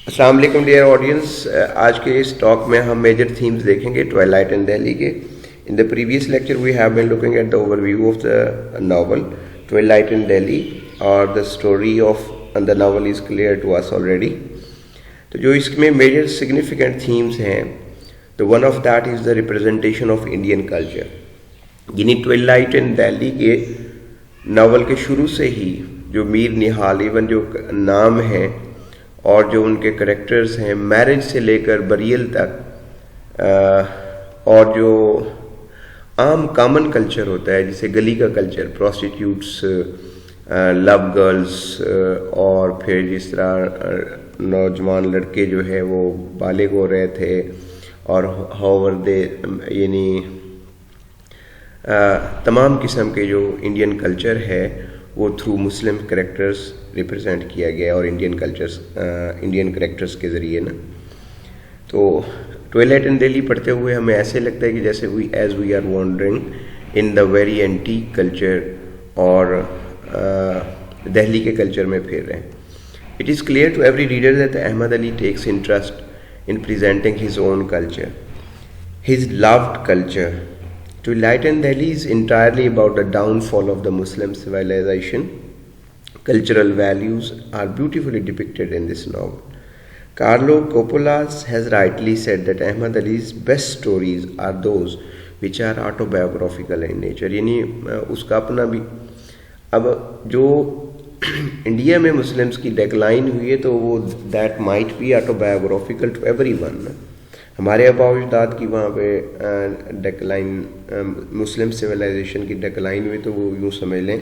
अस्सलाम वालेकुम dear audience. आज के इस टॉक में हम मेजर थीम्स देखेंगे ट्वाइलाइट इन दिल्ली के। In the previous lecture we have been looking at the overview of the novel Twilight in Delhi और the story of the novel is clear to us already. तो जो इसमें major significant themes हैं, तो one of that is the representation of Indian culture. यानी Twilight in Delhi के novel के शुरू से ही जो मीर निहाल इवन जो नाम है और जो उनके करेक्टर्स हैं, मैरिज से लेकर बरियल तक, और जो आम कॉमन कल्चर होता है जिसे गली का कल्चर, प्रोस्टिट्यूट्स, लव गर्ल्स, और फिर जिस तरह नौजवान लड़के जो है वो बालिग हो रहे थे और हाउवर दे, यानी तमाम किस्म के जो इंडियन कल्चर है वो थ्रू मुस्लिम करेक्टर्स रिप्रेजेंट किया गया और इंडियन करेक्टर्स के ज़रिए ना। तो ट्वाइलाइट इन दिल्ली पढ़ते हुए हमें ऐसे लगता है कि जैसे we are wandering in the very antique culture और दिल्ली के कल्चर में फिर रहे हैं। It is clear to every reader that Ahmed Ali takes interest in presenting his own culture, his loved culture. Twilight in Delhi is entirely about the downfall of the Muslim civilization. Cultural values are beautifully depicted in this novel. Carlo Coppola has rightly said that Ahmad Ali's best stories are those which are autobiographical in nature. यानी उसका अपना भी, अब जो India में Muslims की decline हुई है तो वो that might be autobiographical to everyone. हमारे आबाओ अजदाद की वहाँ पे डेक्लाइन, मुस्लिम सिविलाइजेशन की डेक्लाइन हुई तो वो यूँ समझ लें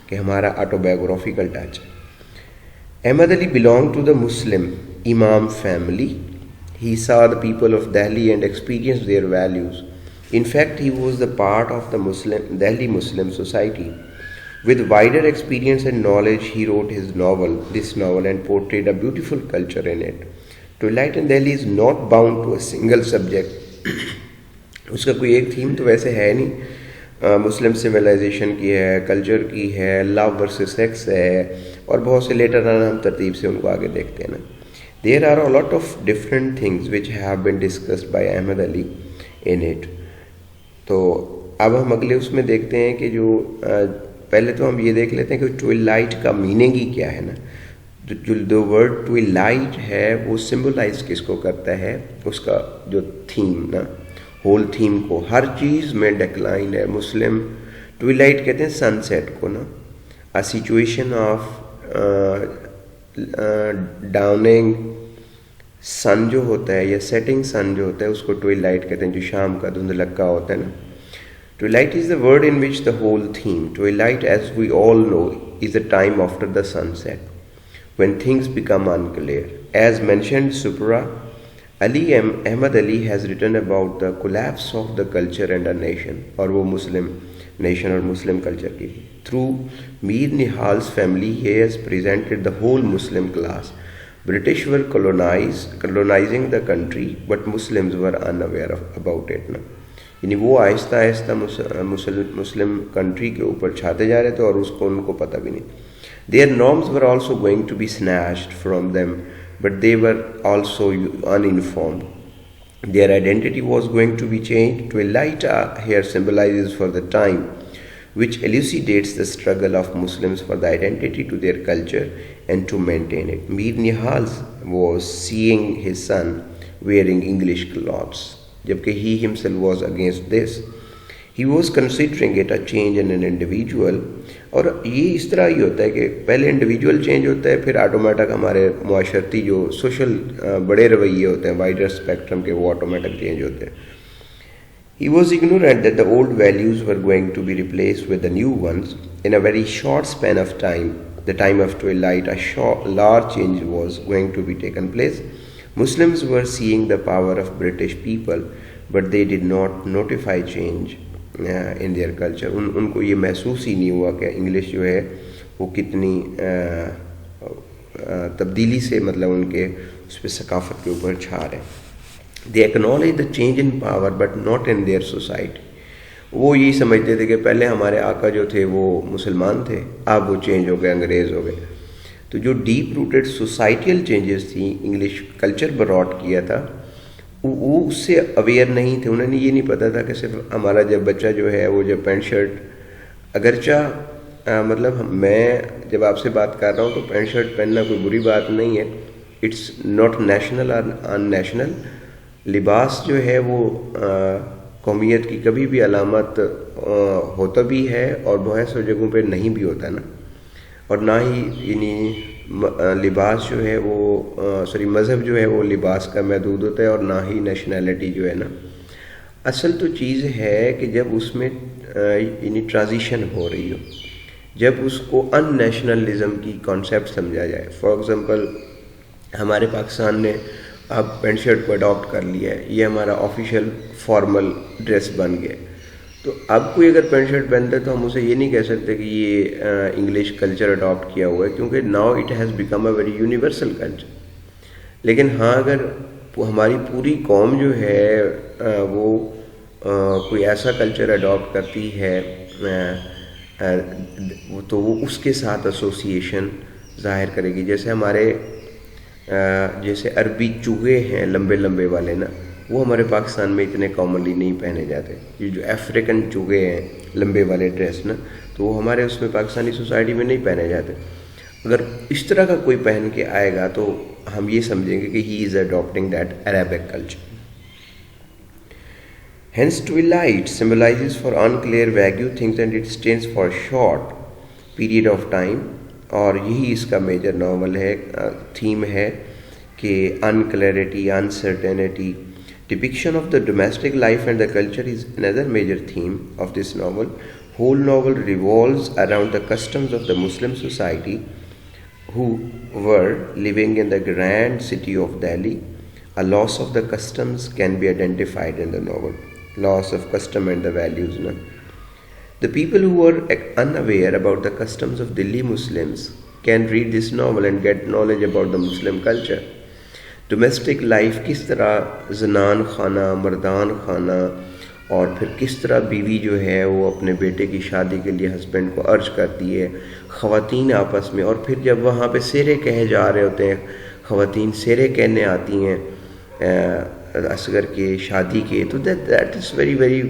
कि हमारा ऑटोबायोग्राफिकल टच है। Ahmed Ali belong to the Muslim imam family. He saw the people of Delhi and experienced their values. In fact, he was the part of the Delhi Muslim society. With wider experience and knowledge, he wrote this novel, and portrayed a beautiful culture in it. Twilight in Delhi is not bound to a single subject. उसका कोई एक theme तो वैसे है नहीं। मुस्लिम civilisation की है, culture की है, लव वर्सेस सेक्स है, और बहुत से लेटर आना हम तरतीब से उनको आगे देखते हैं ना। There are a lot of different things which have been discussed by Ahmed Ali in it. तो अब हम अगले उसमें देखते हैं कि जो पहले तो हम ये देख लेते हैं कि ट्वाइलाइट का मीनिंग ही क्या है ना। जो वर्ड ट्वाइलाइट है वो सिंबलाइज किसको करता है, उसका जो थीम ना, होल थीम को, हर चीज़ में डेक्लाइन है। मुस्लिम ट्वाइलाइट कहते हैं सनसेट को ना, अ सिचुएशन ऑफ डाउनिंग सन जो होता है या सेटिंग सन जो होता है उसको ट्वाइलाइट कहते हैं, जो शाम का धुंधलक्का होता है ना। Twilight is the word in which the whole theme, twilight as we all know, is the time after the sunset, when things become unclear. As mentioned supra, Ahmad Ali has written about the collapse of the culture and a nation, और वो मुस्लिम nation और Muslim culture की। Through Mir Nihal's family, he has presented the whole Muslim class. British were colonizing the country, but Muslims were unaware about it. यानी वो Aahista Aahista Muslim country के ऊपर छाते जा रहे थे और उसको उनको पता भी नहीं। Their norms were also going to be snatched from them, but they were also uninformed. Their identity was going to be changed. Twilight here symbolizes for the time which elucidates the struggle of Muslims for the identity to their culture and to maintain it. Mir Nihal was seeing his son wearing English clothes, जबकि he himself was against this. He was considering it a change in an individual. और ये इस तरह ही होता है कि पहले individual change होता है, फिर ऑटोमेटिक हमारे मुआशरती जो सोशल बड़े रवैये होते हैं वाइडर स्पेक्ट्रम के, वो ऑटोमेटिक चेंज होते हैं। He was ignorant that the old values were going to be replaced with the new ones. In a very short span of time, the time of twilight, large change was going to be taken place. Muslims were seeing the power of British people, but they did not notify change in their culture. उनको ये महसूस ही नहीं हुआ कि English जो है वो कितनी तब्दीली से मतलब उनके उस पर सकाफत के ऊपर छा रहे हैं। They acknowledge the change in power, but not in their society. वो यही समझते थे कि पहले हमारे आका जो थे वो मुसलमान थे, अब वो चेंज हो गए, अंग्रेज़ हो गए। तो जो डीप रूटेड सोसाइटल चेंजेस थी इंग्लिश कल्चर ब्रॉट किया था, वो उससे अवेयर नहीं थे। उन्हें ये नहीं पता था कि सिर्फ हमारा जब बच्चा जो है वो जब पैंट शर्ट, अगरचा मतलब मैं जब आपसे बात कर रहा हूँ तो पैंट शर्ट पहनना कोई बुरी बात नहीं है, इट्स नॉट नेशनल और अननेशनल। लिबास जो है वो कौमियत की कभी भी अलामत होता भी है और बहुत सी जगहों पे नहीं भी होता ना, और ना ही यानी लिबास जो है वो सॉरी मज़हब जो है वो लिबास का महदूद होता है, और ना ही नेशनैलिटी जो है ना। असल तो चीज़ है कि जब उसमें यानी ट्रांजिशन हो रही हो, जब उसको अननेशनलिज्म की कॉन्सेप्ट समझा जाए। फॉर एग्ज़ाम्पल हमारे पाकिस्तान ने अब पैंट शर्ट को अडॉप्ट कर लिया है, ये हमारा ऑफिशियल फॉर्मल ड्रेस बन गया। तो अब कोई अगर पैंट शर्ट पहनता है तो हम उसे ये नहीं कह सकते कि ये इंग्लिश कल्चर अडॉप्ट किया हुआ है, क्योंकि now it has become a very universal culture. लेकिन हाँ, अगर हमारी पूरी कौम जो है वो कोई ऐसा कल्चर अडॉप्ट करती है तो वो उसके साथ एसोसिएशन ज़ाहिर करेगी। जैसे हमारे जैसे अरबी चूहे हैं लंबे लंबे वाले ना, वो हमारे पाकिस्तान में इतने कॉमनली नहीं पहने जाते। ये जो अफ्रीकन चूहे हैं लंबे वाले ड्रेस ना, तो वो हमारे उसमें पाकिस्तानी सोसाइटी में नहीं पहने जाते। अगर इस तरह का कोई पहन के आएगा तो हम ये समझेंगे कि he is adopting that Arabic culture. Hence twilight symbolizes for unclear vague things and it stands for short period of time, और यही इसका मेजर नॉवल है, थीम है कि unclarity, uncertainty. Depiction of the domestic life and the culture is another major theme of this novel. Whole novel revolves around the customs of the Muslim society who were living in the grand city of Delhi. A loss of the customs can be identified in the novel. Loss of custom and the values. No? The people who are unaware about the customs of Delhi Muslims can read this novel and get knowledge about the Muslim culture. Domestic life किस तरह जनान खाना, मर्दान खाना, और फिर किस तरह बीवी जो है वो अपने बेटे की शादी के लिए हस्बैंड को अर्ज करती है, ख़वातीन आपस में, और फिर जब वहाँ पे सेरे कहे जा रहे होते हैं, ख़वातीन सेरे कहने आती हैं असगर के शादी के, तो दैट इज़ वेरी वेरी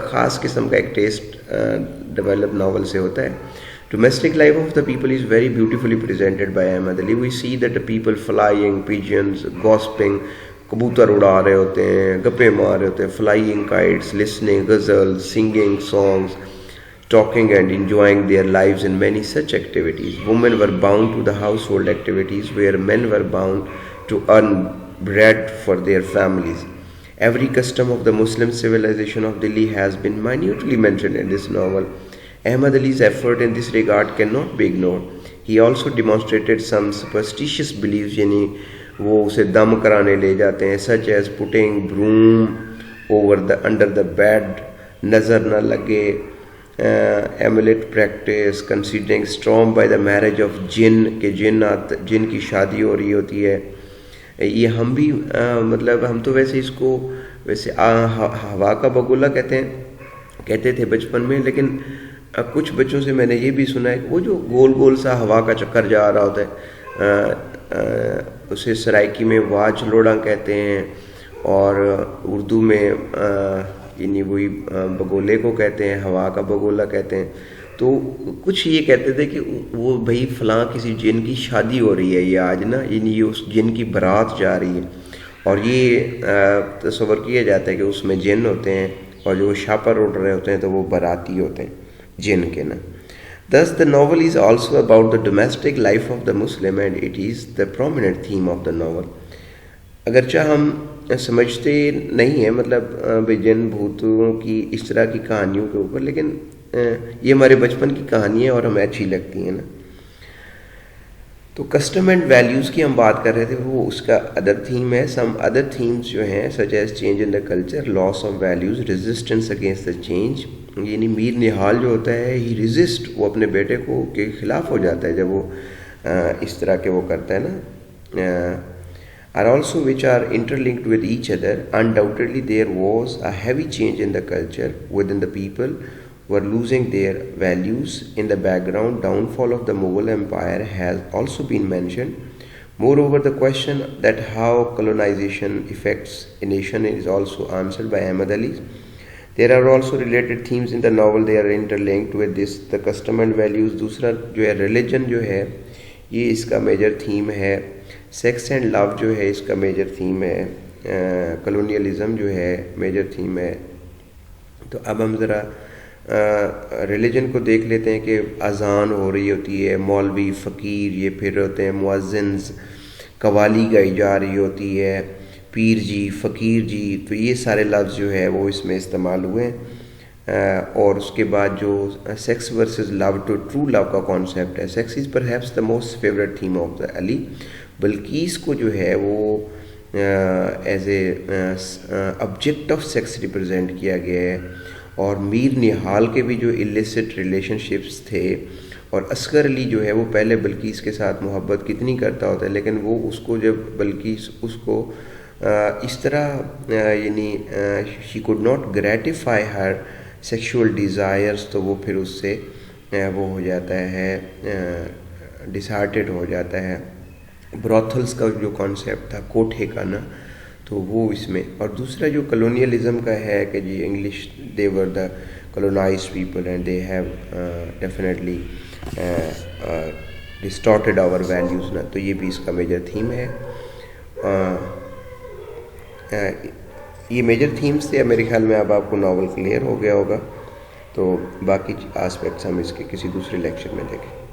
ख़ास किस्म का एक टेस्ट डेवलप नावल से होता है। Domestic life of the people is very beautifully presented by Ahmed Ali. We see that the people flying, pigeons, gossiping, कबूतर उड़ा रहे होते हैं, गप्पे मार रहे होते हैं, flying kites, listening ghazals, singing songs, talking and enjoying their lives in many such activities. Women were bound to the household activities where men were bound to earn bread for their families. Every custom of the Muslim civilization of Delhi has been minutely mentioned in this novel. Ahmed Ali's effort in this regard cannot be ignored. He also demonstrated some superstitious beliefs, यानी वो उसे दम कराने ले जाते हैं, such as putting broom over the under the bed, नज़र न लगे, amulet practice, considering storm by the marriage of jinn, के जिन की शादी हो रही होती है। ये हम भी मतलब हम तो वैसे इसको वैसे हवा का बगुला कहते थे बचपन में, लेकिन कुछ बच्चों से मैंने ये भी सुना है कि वो जो गोल गोल सा हवा का चक्कर जा रहा होता है उसे सराइकी में वाज लोड़ा कहते हैं, और उर्दू में यानी वही बगोले को कहते हैं, हवा का बगोला कहते हैं। तो कुछ ये कहते थे कि वो भाई फ़लाँ किसी जिन की शादी हो रही है ये आज ना, यानी उस जिन की बारात जा रही है, और ये तस्वर किया जाता है कि उसमें जिन होते हैं और जो शापर उड़ रहे होते हैं तो वो बाराती होते हैं जिन के ना। Thus the novel is also about the domestic life of the Muslim and it is the prominent theme of the novel. अगरचा हम समझते नहीं है मतलब जिन भूतों की इस तरह की कहानियों के ऊपर, लेकिन ये हमारे बचपन की कहानी है और हमें अच्छी लगती है ना। तो कस्टम एंड वैल्यूज़ की हम बात कर रहे थे, वो उसका अदर थीम है। सम अदर थीम्स जो हैं such as change in the culture, loss of values, resistance against the change. यानी मीर निहाल जो होता है ही रिजिस्ट, वो अपने बेटे को के ख़िलाफ़ हो जाता है जब वो इस तरह के वो करता है ना। Are also which are interlinked with each other. Undoubtedly there was a heavy change in the culture within the people were losing their values. In the background, downfall of the Mughal Empire has also been mentioned. Moreover, the question that how colonization affects a nation is also answered by Ahmad Ali. There are also related themes in the novel, they are interlinked with this, the custom and values. दूसरा जो है religion जो है ये इसका major theme है, sex and love जो है इसका मेजर थीम है, कलोनियलिज्म जो है मेजर थीम है। तो अब हम ज़रा रिलीजन को देख लेते हैं कि अजान हो रही होती है, मौलवी फ़कीर ये फिर होते हैं, मुअज्जिन्स, कवाली गाई जा रही होती है, पीर जी, फ़कीर जी, तो ये सारे लफ्ज़ जो है वो इसमें इस्तेमाल हुए हैं। और उसके बाद जो sex versus love, to true love का कॉन्सेप्ट है, sex is perhaps the most favourite theme of the Ali. Bilqees को जो है वो as a object of sex represent किया गया है। और मीर निहाल के भी जो इलिसिट रिलेशनशिप्स थे, और असगर अली जो है वो पहले बल्कीस के साथ मोहब्बत कितनी करता होता है, लेकिन वो उसको जब बल्कीस उसको इस तरह यानी she could not gratify her sexual desires, तो वो फिर उससे वो हो जाता है, डिसहार्टेड हो जाता है। ब्रॉथल्स का जो कॉन्सेप्ट था कोठे का ना, तो वो इसमें। और दूसरा जो कलोनियलिज्म का है कि जी English they were the colonised people and they have definitely distorted our values ना, तो ये भी इसका मेजर थीम है। ये मेजर थीम्स थे। मेरे ख्याल में अब आपको नावल क्लियर हो गया होगा, तो बाकी एस्पेक्ट्स हम इसके किसी दूसरे लेक्चर में देखें।